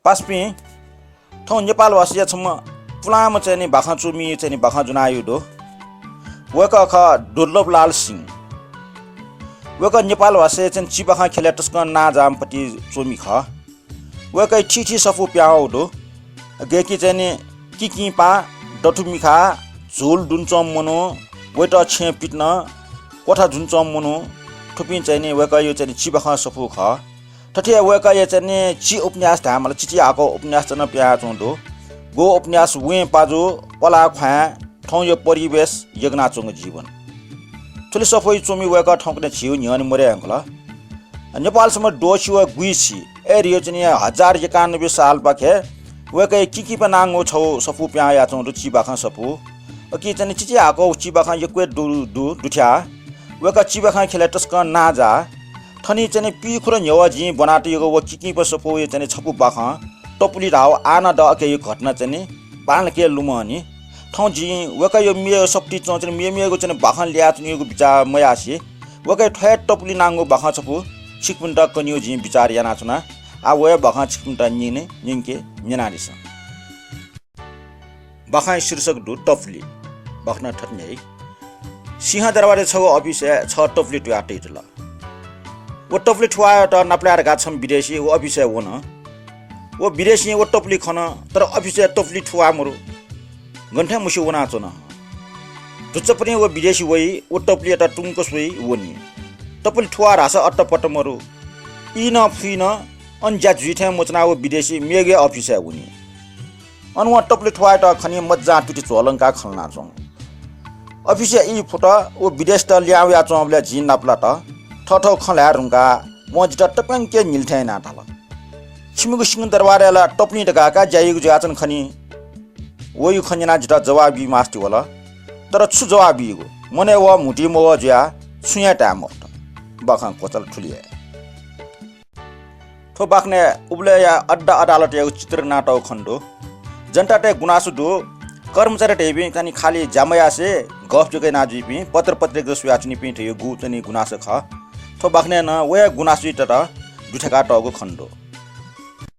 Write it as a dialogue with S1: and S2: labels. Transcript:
S1: पासपी ठौ नेपाल वासिया छम पुलाम चाहिँ बाखा चुमी चाहिँ बाखा जुनायु दो वक ख दुर्लभलाल सिंह वक नेपाल वासे चाहिँ चिबाखा खेले टस्क ना जामपट्टि चुमी ख वक ठिठी सफु प्याउ दो गेकी चाहिँ किकी पा डठुमिखा झोल दुन्चम मनो वेट छे पिट्न कोठा जुन्चम मनो ठुपिन चाहिँ वक यो चाहिँ चिबाखा सफु ख ठठे वक यो चाहिँ ची उपन्यास धामल चिची आको उपन्यास चाहिँ प्या चोंदो गो उपन्यास वे पाजो पला ख्वा ठौ यो परिवेश यगना चोंग जीवन ठुले सफै चोमी वक ठौकने छिउ न्यन मरे अंकला नेपाल सम डोछिव गुइसी ए रियो चाहिँ 1091 साल पाखे वक किकी पनांगो छौ सफु प्या या चों रुचि बाखा सफु कि चाहिँ चिची आको चिबाखा यक्वे दुठ्या वक चिबाखा खेले टस्क ना जा ठनी चाहिँ पिखुर न्यवा जी बनाटे यो व किकी प सफु यो चाहिँ छपु बाखा टपुली राव आना द के यो घटना चाहिँ पान के लुमनी ठौ जी वक यो मे सप्टी चों चाहिँ मेमेको चाहिँ बाखा ल्या चुनिको विचार मयासी वक ठय टपुली नांगो बाखा छपु छिकपुन्टा कन्यो जी विचार याना चुना आ व बाखा छिकपुन्टा निने निंके निनारिस बाखा शीर्षक दु टपली बखना ठट्ने सिंह दरबार छ अफिस छ टपली ट्याटे ल वो टपली ठुआ त नप्लाएर गाछम विदेशी वो अफिस हो न वो विदेशी वो टपली खन तर अफिस टपली ठुआ मरु गन्ठा मुसी वना चोन दुच्च पनि वो विदेशी वही वो टपली त टुङको सोई वनी टपली ठुआ रास अट्टपट्ट मरु इन फिन अन्जा जुइथे मोचना वो विदेशी मेगे अफिस हुनी अनुवा टपली ठुआ त खनी मज्जा टुटी चोलंका खलना चों अफिस ई फोटो वो विदेश त ल्याउया चोंबले जिन नापला त ठठो खल्या रुंगा मजिट टपंग के मिलथे ना थाला छिमुगु सिंह दरबारला टपनी टकाका जाइगु जाचन खनी वयु खन्जना जिटा जवाबी मास्ति होला तर छु जवाबीगु मने व मुटी मो ज्या सुया टाम बखा कोचल ठुलिए थो बाख्ने उबले या अड्डा अदालत या चित्र नाटक खण्डो जनता टे गुनासु दो कर्मचारी टेबी तनी खाली जामयासे गफ जगे नाजुपी पत्र पत्रिका सुयाचनी पिठे यो गु तनी गुनासो ख थो बाख्ने न वे गुनासु ट दुठका टगो खण्डो